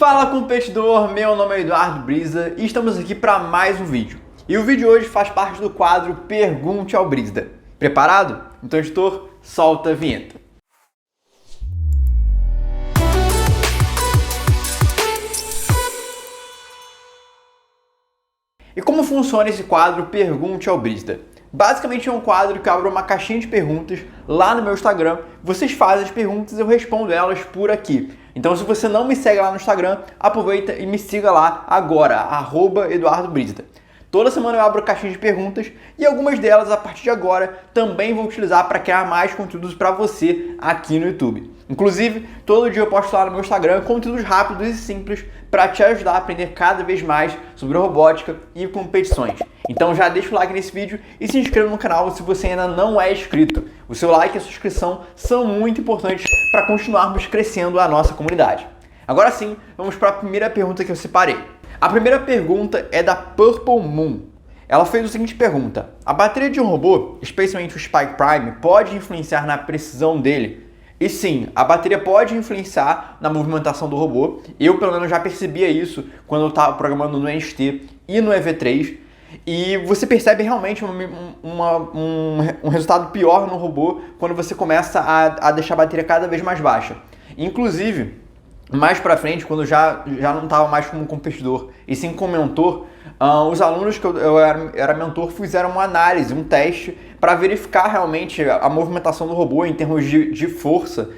Fala competidor, meu nome é Eduardo Brisa e estamos aqui para mais um vídeo. E o vídeo de hoje faz parte do quadro Pergunte ao Brisa. Preparado? Então, editor, solta a vinheta. E como funciona esse quadro Pergunte ao Brisa? Basicamente é um quadro que abre uma caixinha de perguntas lá no meu Instagram. Vocês fazem as perguntas e eu respondo elas por aqui. Então, se você não me segue lá no Instagram, aproveita e me siga lá agora, @EduardoBrisa. Toda semana eu abro caixinha de perguntas e algumas delas, a partir de agora, também vou utilizar para criar mais conteúdos para você aqui no YouTube. Inclusive, todo dia eu posto lá no meu Instagram conteúdos rápidos e simples para te ajudar a aprender cada vez mais sobre robótica e competições. Então já deixa o like nesse vídeo e se inscreva no canal se você ainda não é inscrito. O seu like e a sua inscrição são muito importantes para continuarmos crescendo a nossa comunidade. Agora sim, vamos para a primeira pergunta que eu separei. A primeira pergunta é da Purple Moon. Ela fez a seguinte pergunta: a bateria de um robô, especialmente o Spike Prime, pode influenciar na precisão dele? E sim, a bateria pode influenciar na movimentação do robô. Eu, pelo menos, já percebia isso quando eu estava programando no NXT e no EV3. E você percebe realmente um resultado pior no robô quando você começa a deixar a bateria cada vez mais baixa. Inclusive, mais pra frente, quando eu já não estava mais como competidor e sim como mentor, os alunos que eu era mentor fizeram uma análise, um teste para verificar realmente a movimentação do robô em termos de força,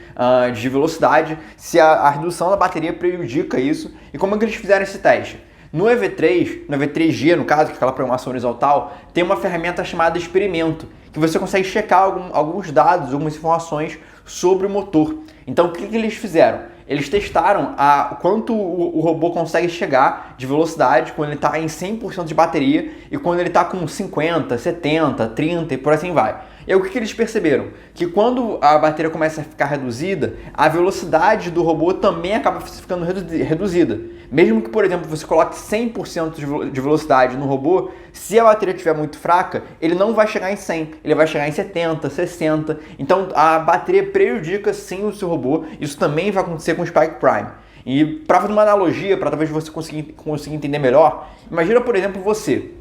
de velocidade, se a redução da bateria prejudica isso e como é que eles fizeram esse teste. No EV3, no EV3G, no caso, que é aquela programação horizontal, tem uma ferramenta chamada experimento, que você consegue checar alguns dados, algumas informações sobre o motor. Então, o que eles fizeram? Eles testaram quanto o robô consegue chegar de velocidade quando ele está em 100% de bateria e quando ele está com 50, 70, 30 e por assim vai. E aí, o que eles perceberam? Que quando a bateria começa a ficar reduzida, a velocidade do robô também acaba ficando reduzida. Mesmo que, por exemplo, você coloque 100% de velocidade no robô, se a bateria estiver muito fraca, ele não vai chegar em 100, ele vai chegar em 70, 60. Então, a bateria prejudica sim o seu robô. Isso também vai acontecer com o Spike Prime. E para fazer uma analogia, para talvez você conseguir entender melhor, imagina, por exemplo, você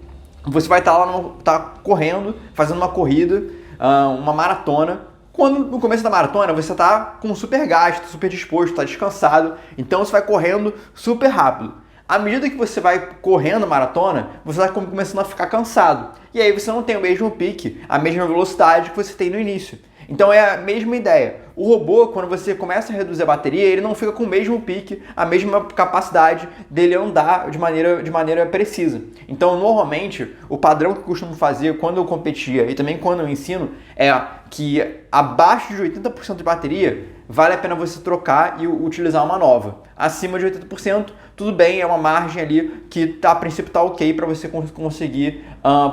vai estar lá correndo, fazendo uma corrida, uma maratona. Quando no começo da maratona você está com super gasto, super disposto, está descansado, então você vai correndo super rápido. À medida que você vai correndo a maratona, você vai começando a ficar cansado. E aí você não tem o mesmo pique, a mesma velocidade que você tem no início. Então é a mesma ideia. O robô, quando você começa a reduzir a bateria, ele não fica com o mesmo pique, a mesma capacidade dele andar de maneira precisa. Então, normalmente, o padrão que eu costumo fazer quando eu competia e também quando eu ensino é que abaixo de 80% de bateria, vale a pena você trocar e utilizar uma nova. Acima de 80%, tudo bem, é uma margem ali que a princípio está ok para você conseguir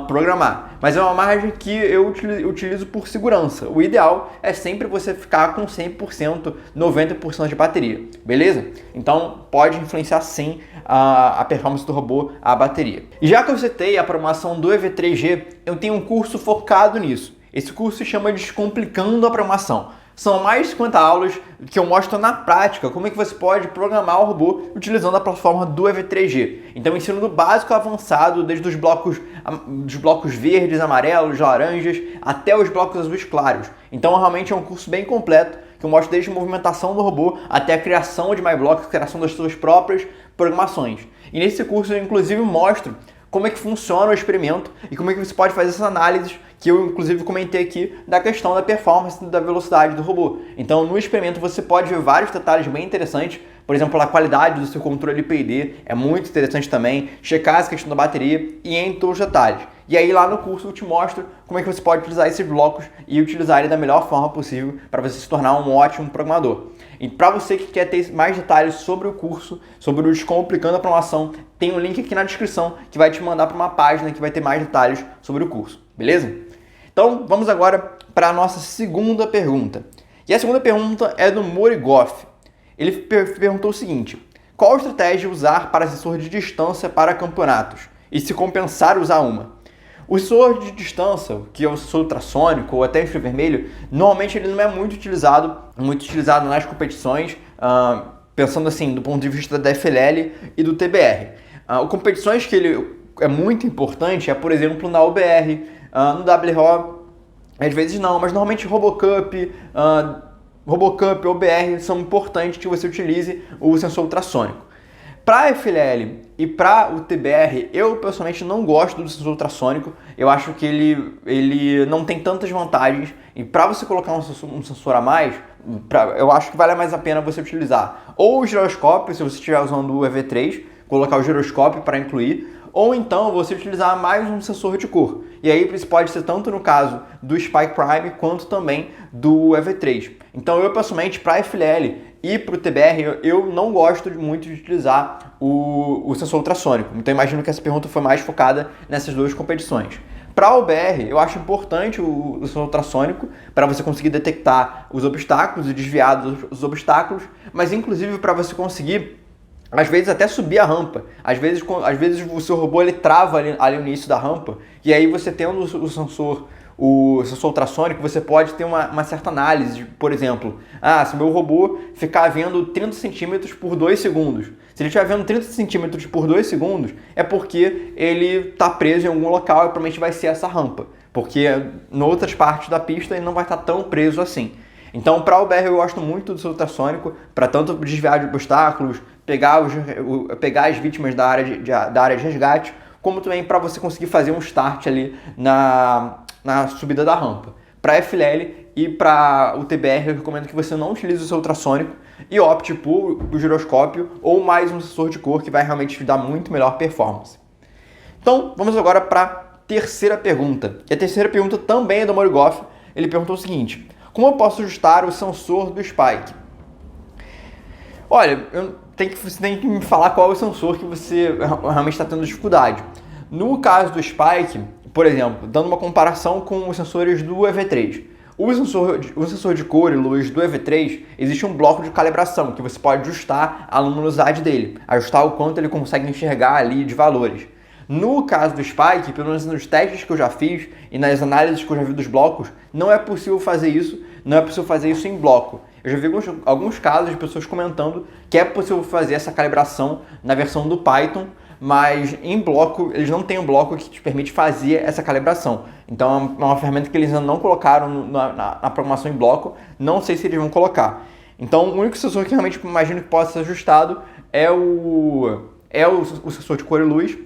programar. Mas é uma margem que eu utilizo por segurança. O ideal é sempre você ficar com 100%, 90% de bateria, beleza? Então pode influenciar sim a performance do robô, a bateria. E já que eu citei a programação do EV3G, eu tenho um curso focado nisso. Esse curso se chama Descomplicando a Programação. São mais de 50 aulas que eu mostro na prática como é que você pode programar o robô utilizando a plataforma do EV3G. Então eu ensino do básico ao avançado, desde os blocos verdes, amarelos, laranjas, até os blocos azuis claros. Então realmente é um curso bem completo que eu mostro desde a movimentação do robô até a criação de MyBlocks, criação das suas próprias programações. E nesse curso eu inclusive mostro como é que funciona o experimento e como é que você pode fazer essas análises que eu inclusive comentei aqui da questão da performance e da velocidade do robô. Então no experimento você pode ver vários detalhes bem interessantes, por exemplo, a qualidade do seu controle PID é muito interessante também, checar essa questão da bateria e entre outros detalhes. E aí lá no curso eu te mostro como é que você pode utilizar esses blocos e utilizar ele da melhor forma possível para você se tornar um ótimo programador. E para você que quer ter mais detalhes sobre o curso, sobre o Descomplicando a Programação, tem um link aqui na descrição que vai te mandar para uma página que vai ter mais detalhes sobre o curso, beleza? Então vamos agora para a nossa segunda pergunta. E a segunda pergunta é do Morigoff. Ele perguntou o seguinte: qual estratégia usar para sensor de distância para campeonatos? E se compensar usar uma? O sensor de distância, que é o sensor ultrassônico ou até infravermelho, normalmente ele não é muito utilizado nas competições, pensando assim, do ponto de vista da FLL e do TBR. Competições que ele é muito importante por exemplo, na OBR, no WRO, às vezes não, mas normalmente RoboCup, OBR são importantes que você utilize o sensor ultrassônico. Para a FLL e para o TBR, eu pessoalmente não gosto do sensor ultrassônico. Eu acho que ele não tem tantas vantagens. E para você colocar um sensor a mais, eu acho que vale mais a pena você utilizar ou o giroscópio, se você estiver usando o EV3, colocar o giroscópio para incluir, ou então você utilizar mais um sensor de cor. E aí isso pode ser tanto no caso do Spike Prime quanto também do EV3. Então eu pessoalmente para a FLL e para o TBR eu não gosto muito de utilizar o sensor ultrassônico. Então imagino que essa pergunta foi mais focada nessas duas competições. Para o OBR, eu acho importante o sensor ultrassônico para você conseguir detectar os obstáculos e desviar dos obstáculos, mas inclusive para você conseguir às vezes até subir a rampa. Às vezes o seu robô ele trava ali no início da rampa, e aí você tendo o sensor ultrassônico, você pode ter uma certa análise. Por exemplo, se o meu robô ficar vendo 30 centímetros por 2 segundos. Se ele estiver vendo 30 centímetros por 2 segundos, é porque ele está preso em algum local e provavelmente vai ser essa rampa. Porque em outras partes da pista ele não vai estar tão preso assim. Então, para o BR eu gosto muito do ultrassônico, para tanto desviar de obstáculos, pegar as vítimas da área de resgate, como também para você conseguir fazer um start ali na subida da rampa. Para FLL e para o TBR eu recomendo que você não utilize o seu ultrassônico e opte por o giroscópio ou mais um sensor de cor que vai realmente te dar muito melhor performance. Então, vamos agora para a terceira pergunta. E a terceira pergunta também é do Morigoff. Ele perguntou o seguinte: como eu posso ajustar o sensor do Spike? Olha, você tem que me falar qual é o sensor que você realmente está tendo dificuldade. No caso do Spike, por exemplo, dando uma comparação com os sensores do EV3. O sensor de cor e luz do EV3, existe um bloco de calibração que você pode ajustar a luminosidade dele, ajustar o quanto ele consegue enxergar ali de valores. No caso do Spike, pelo menos nos testes que eu já fiz e nas análises que eu já vi dos blocos, não é possível fazer isso em bloco. Eu já vi alguns casos de pessoas comentando que é possível fazer essa calibração na versão do Python, mas em bloco, eles não têm um bloco que te permite fazer essa calibração. Então é uma ferramenta que eles ainda não colocaram na programação em bloco, não sei se eles vão colocar. Então o único sensor que realmente imagino que possa ser ajustado é o sensor de cor e luz.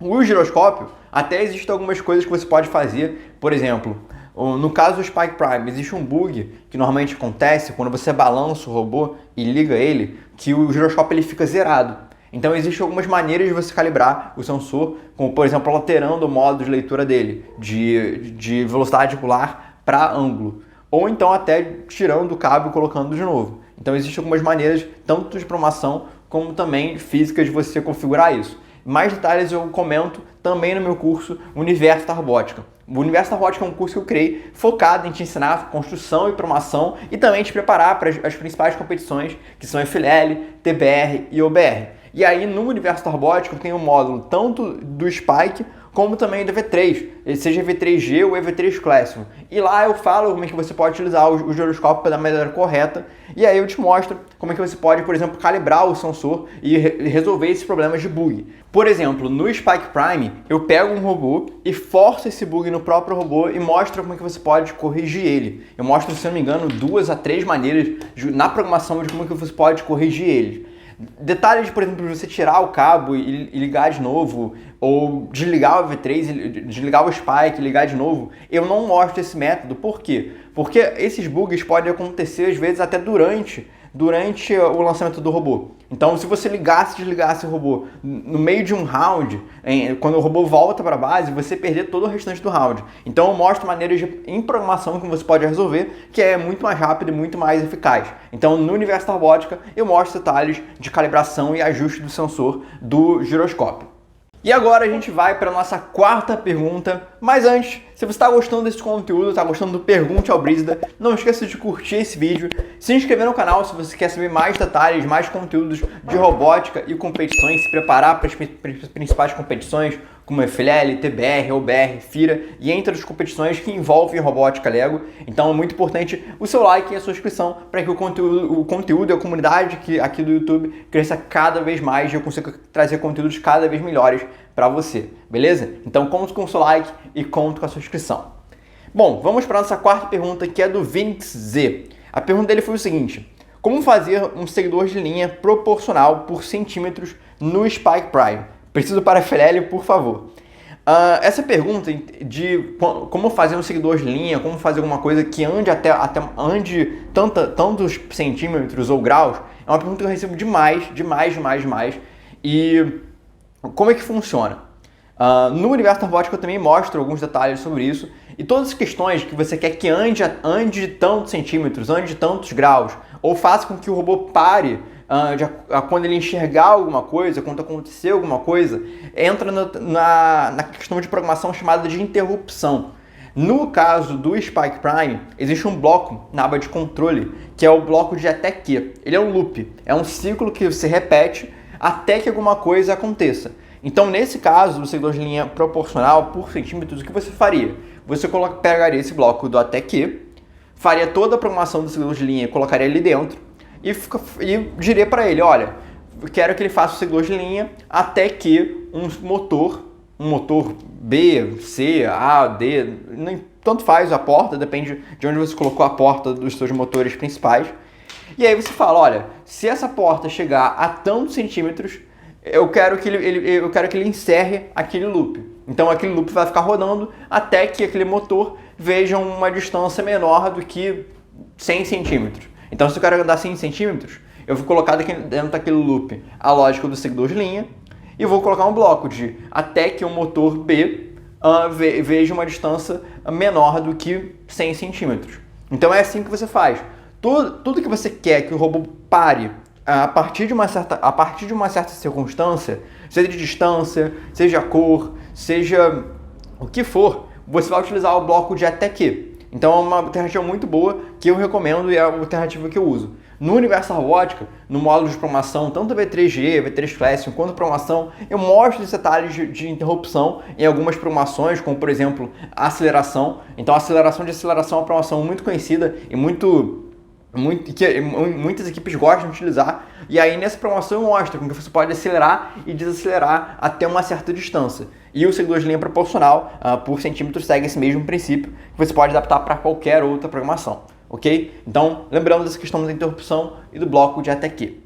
O giroscópio, até existem algumas coisas que você pode fazer. Por exemplo, no caso do Spike Prime, existe um bug que normalmente acontece quando você balança o robô e liga ele, que o giroscópio ele fica zerado. Então existem algumas maneiras de você calibrar o sensor, como por exemplo alterando o modo de leitura dele, de velocidade angular para ângulo, ou então até tirando o cabo e colocando de novo. Então existem algumas maneiras, tanto de programação como também físicas, de você configurar isso. Mais detalhes eu comento também no meu curso Universo da Robótica. O Universo da Robótica é um curso que eu criei focado em te ensinar construção e programação e também te preparar para as principais competições, que são FLL, TBR e OBR. E aí no Universo da Robótica eu tenho um módulo tanto do Spike como também do EV3, seja EV3G ou EV3 Classic. E lá eu falo como é que você pode utilizar o giroscópio da maneira correta, e aí eu te mostro como é que você pode, por exemplo, calibrar o sensor e resolver esses problemas de bug. Por exemplo, no Spike Prime, eu pego um robô e forço esse bug no próprio robô e mostro como é que você pode corrigir ele. Eu mostro, se não me engano, 2 a 3 maneiras na programação de como é que você pode corrigir ele. Detalhes de, por exemplo, você tirar o cabo e ligar de novo, ou desligar o EV3, desligar o Spike e ligar de novo, eu não mostro esse método. Por quê? Porque esses bugs podem acontecer às vezes até durante o lançamento do robô. Então, se você ligasse e desligasse o robô no meio de um round, quando o robô volta para a base, você perder todo o restante do round. Então, eu mostro maneiras em programação que você pode resolver, que é muito mais rápido e muito mais eficaz. Então, no Universo da Robótica, eu mostro detalhes de calibração e ajuste do sensor do giroscópio. E agora a gente vai para a nossa quarta pergunta, mas antes, se você está gostando desse conteúdo, está gostando do Pergunte ao Brígida, não esqueça de curtir esse vídeo, se inscrever no canal se você quer saber mais detalhes, mais conteúdos de robótica e competições, se preparar para as principais competições, como FLL, TBR, OBR, FIRA e entre as competições que envolvem robótica Lego. Então é muito importante o seu like e a sua inscrição para que o conteúdo e a comunidade aqui do YouTube cresça cada vez mais e eu consiga trazer conteúdos cada vez melhores para você, beleza? Então conto com o seu like e conto com a sua inscrição. Bom, vamos para a nossa quarta pergunta, que é do Vinix Z. A pergunta dele foi o seguinte: como fazer um seguidor de linha proporcional por centímetros no Spike Prime? Preciso para FLL, por favor. Essa pergunta de como fazer um seguidor de linha, como fazer alguma coisa que ande ande tantos centímetros ou graus, é uma pergunta que eu recebo demais. E como é que funciona? No universo da robótica eu também mostro alguns detalhes sobre isso. E todas as questões que você quer que ande tantos centímetros, ande tantos graus, ou faça com que o robô pare quando ele enxergar alguma coisa, quando acontecer alguma coisa, entra na questão de programação chamada de interrupção. No caso do Spike Prime, existe um bloco na aba de controle, que é o bloco de até que. Ele é um loop, é um ciclo que se repete até que alguma coisa aconteça. Então, nesse caso, do seguidor de linha proporcional por centímetros, o que você faria? Você pegaria esse bloco do até que, faria toda a programação do seguidor de linha e colocaria ali dentro e diria para ele, olha, eu quero que ele faça o seguidor de linha até que um motor B, C, A, D, tanto faz a porta, depende de onde você colocou a porta dos seus motores principais. E aí você fala, olha, se essa porta chegar a tantos centímetros, eu quero que ele encerre aquele loop. Então aquele loop vai ficar rodando até que aquele motor veja uma distância menor do que 100 centímetros. Então se eu quero andar 100 centímetros, eu vou colocar dentro daquele loop a lógica do seguidor de linha e vou colocar um bloco de até que o motor B veja uma distância menor do que 100 centímetros. Então é assim que você faz. Tudo que você quer que o robô pare a partir de uma certa circunstância, seja de distância, seja cor, seja o que for, você vai utilizar o bloco de até que. Então é uma alternativa muito boa que eu recomendo e é a alternativa que eu uso. No universo da robótica, no módulo de programação, tanto V3G, V3 Classic quanto programação, eu mostro os detalhes de interrupção em algumas programações, como por exemplo a aceleração. Então a aceleração é uma programação muito conhecida e que muitas equipes gostam de utilizar, e aí nessa programação eu mostro como você pode acelerar e desacelerar até uma certa distância. E o seguidor de linha proporcional por centímetro segue esse mesmo princípio, que você pode adaptar para qualquer outra programação, ok? Então, lembrando dessa questão da interrupção e do bloco de até que.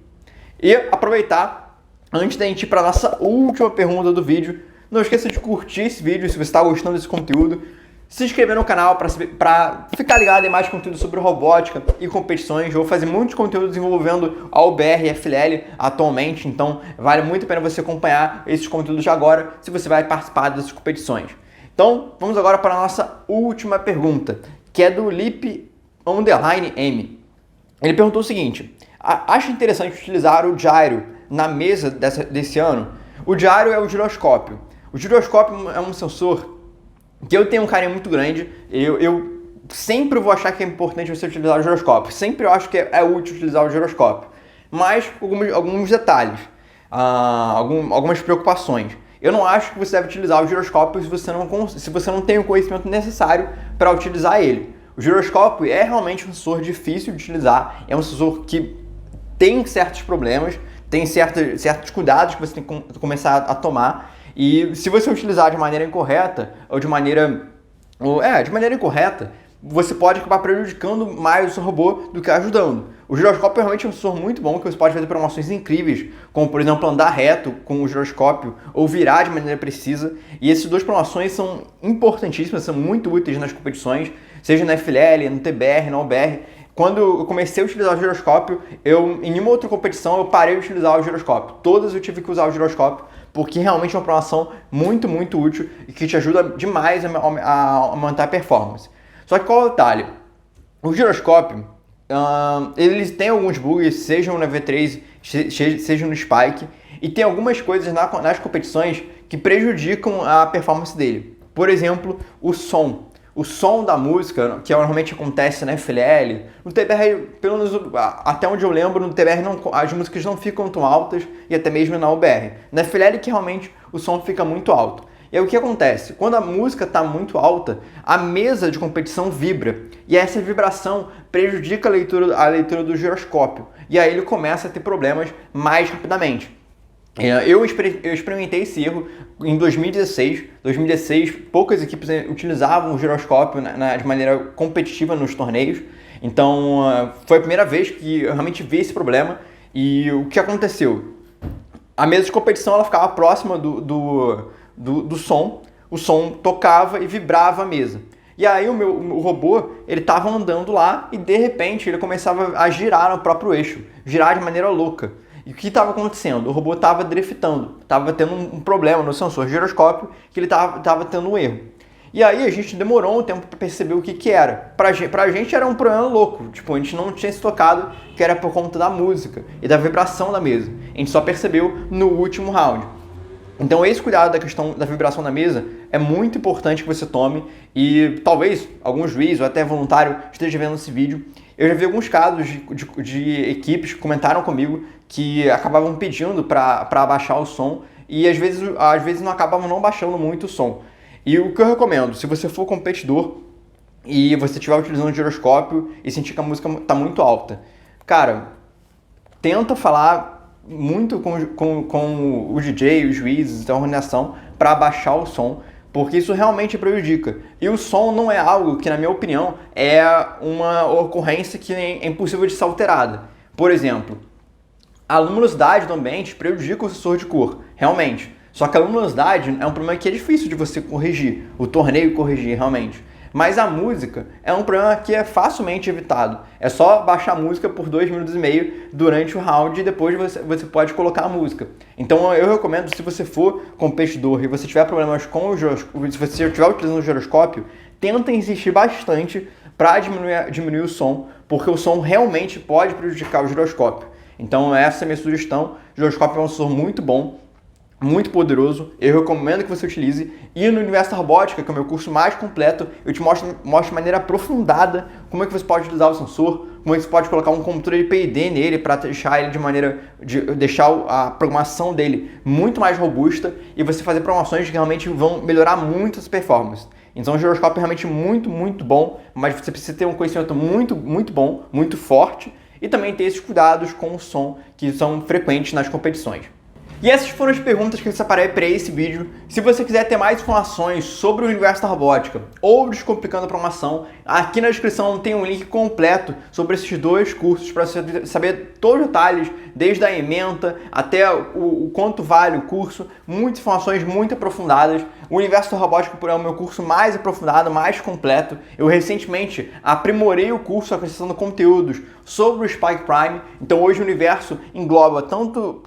E aproveitar, antes da gente ir para a nossa última pergunta do vídeo, não esqueça de curtir esse vídeo se você está gostando desse conteúdo, se inscrever no canal para ficar ligado em mais conteúdo sobre robótica e competições. Eu vou fazer muitos conteúdos envolvendo a OBR e a FLL atualmente, então vale muito a pena você acompanhar esses conteúdos de agora se você vai participar dessas competições. Então, vamos agora para a nossa última pergunta, que é do Lip_M. Ele perguntou o seguinte: acha interessante utilizar o gyro na mesa desse ano? O gyro é o giroscópio. O giroscópio é um sensor que eu tenho um carinho muito grande. Eu sempre vou achar que é importante você utilizar o giroscópio. Sempre eu acho que é útil utilizar o giroscópio. Mas alguns detalhes, algumas preocupações. Eu não acho que você deve utilizar o giroscópio se você não tem o conhecimento necessário para utilizar ele. O giroscópio é realmente um sensor difícil de utilizar. É um sensor que tem certos problemas, tem certos cuidados que você tem que começar a tomar. E se você utilizar de maneira incorreta, de maneira incorreta, você pode acabar prejudicando mais o seu robô do que ajudando. O giroscópio é realmente um sensor muito bom, que você pode fazer programações incríveis, como por exemplo andar reto com o giroscópio ou virar de maneira precisa. E essas duas programações são importantíssimas, são muito úteis nas competições, seja na FLL, no TBR, na OBR. Quando eu comecei a utilizar o giroscópio, em uma outra competição eu parei de utilizar o giroscópio. Todas eu tive que usar o giroscópio, porque realmente é uma programação muito, muito útil e que te ajuda demais a aumentar a performance. Só que qual é o detalhe? O giroscópio, eles têm alguns bugs, sejam na V3, seja no Spike, e tem algumas coisas nas competições que prejudicam a performance dele. Por exemplo, o som. O som da música, que normalmente acontece na FLL, no TBR, pelo menos até onde eu lembro, no TBR as músicas não ficam tão altas e até mesmo na OBR. Na FLL que realmente o som fica muito alto. E aí o que acontece? Quando a música está muito alta, a mesa de competição vibra. E essa vibração prejudica a leitura do giroscópio. E aí ele começa a ter problemas mais rapidamente. Eu experimentei esse erro em 2016. 2016, poucas equipes utilizavam o giroscópio de maneira competitiva nos torneios. Então, foi a primeira vez que eu realmente vi esse problema. E o que aconteceu? A mesa de competição ela ficava próxima do som. O som tocava e vibrava a mesa. E aí o robô, ele estava andando lá e de repente ele começava a girar no próprio eixo. Girar de maneira louca. E o que estava acontecendo? O robô estava driftando, estava tendo um problema no sensor giroscópio, que ele estava tendo um erro. E aí a gente demorou um tempo para perceber o que era. Pra gente era um problema louco, tipo, a gente não tinha se tocado que era por conta da música e da vibração da mesa. A gente só percebeu no último round. Então esse cuidado da questão da vibração da mesa é muito importante que você tome e talvez algum juiz ou até voluntário esteja vendo esse vídeo. Eu já vi alguns casos de equipes que comentaram comigo que acabavam pedindo para abaixar o som e às vezes não acabavam não baixando muito o som. E o que eu recomendo, se você for competidor e você estiver utilizando o giroscópio e sentir que a música está muito alta, cara, tenta falar muito com o DJ, os juízes, a organização para abaixar o som, porque isso realmente prejudica. E o som não é algo que, na minha opinião, é uma ocorrência que é impossível de ser alterada. Por exemplo, a luminosidade do ambiente prejudica o sensor de cor, realmente. Só que a luminosidade é um problema que é difícil de você corrigir, o torneio corrigir realmente. Mas a música é um problema que é facilmente evitado. É só baixar a música por 2,5 minutos durante o round e depois você pode colocar a música. Então eu recomendo, se você for competidor e você tiver problemas com o giroscópio, se você estiver utilizando o giroscópio, tenta insistir bastante para diminuir o som, porque o som realmente pode prejudicar o giroscópio. Então essa é a minha sugestão. O giroscópio é um sensor muito bom, muito poderoso, eu recomendo que você utilize. E no Universo da Robótica, que é o meu curso mais completo, eu te mostro de maneira aprofundada como é que você pode utilizar o sensor, como é que você pode colocar um controle de PID nele para deixar ele deixar a programação dele muito mais robusta e você fazer programações que realmente vão melhorar muito as performances. Então o giroscópio é realmente muito, muito bom, mas você precisa ter um conhecimento muito, muito bom, muito forte e também ter esses cuidados com o som que são frequentes nas competições. E essas foram as perguntas que eu separei para esse vídeo. Se você quiser ter mais informações sobre o universo da robótica ou Descomplicando a Programação, aqui na descrição tem um link completo sobre esses dois cursos para você saber todos os detalhes, desde a ementa até o quanto vale o curso, muitas informações muito aprofundadas. O Universo da Robótica é o meu curso mais aprofundado, mais completo. Eu recentemente aprimorei o curso acrescentando conteúdos sobre o Spike Prime. Então hoje o universo engloba tanto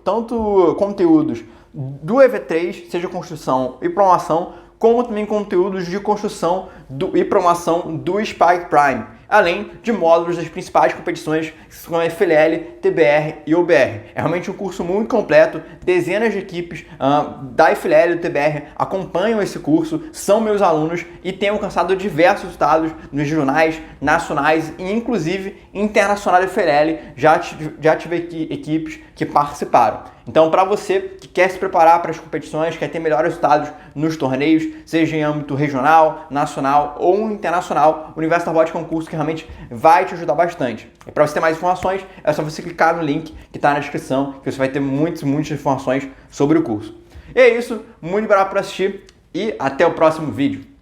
conteúdos do EV3, seja construção e programação, como também conteúdos de construção e programação do Spike Prime, além de módulos das principais competições que são FLL, TBR e OBR. É realmente um curso muito completo, dezenas de equipes da FLL e do TBR acompanham esse curso, são meus alunos e têm alcançado diversos resultados nos jornais nacionais e inclusive internacional da FLL, já tive equipes que participaram. Então, para você que quer se preparar para as competições, quer ter melhores resultados nos torneios, seja em âmbito regional, nacional ou internacional, o Universo da Robótica é um curso que realmente vai te ajudar bastante. E para você ter mais informações, é só você clicar no link que está na descrição, que você vai ter muitas informações sobre o curso. E é isso, muito obrigado por assistir e até o próximo vídeo.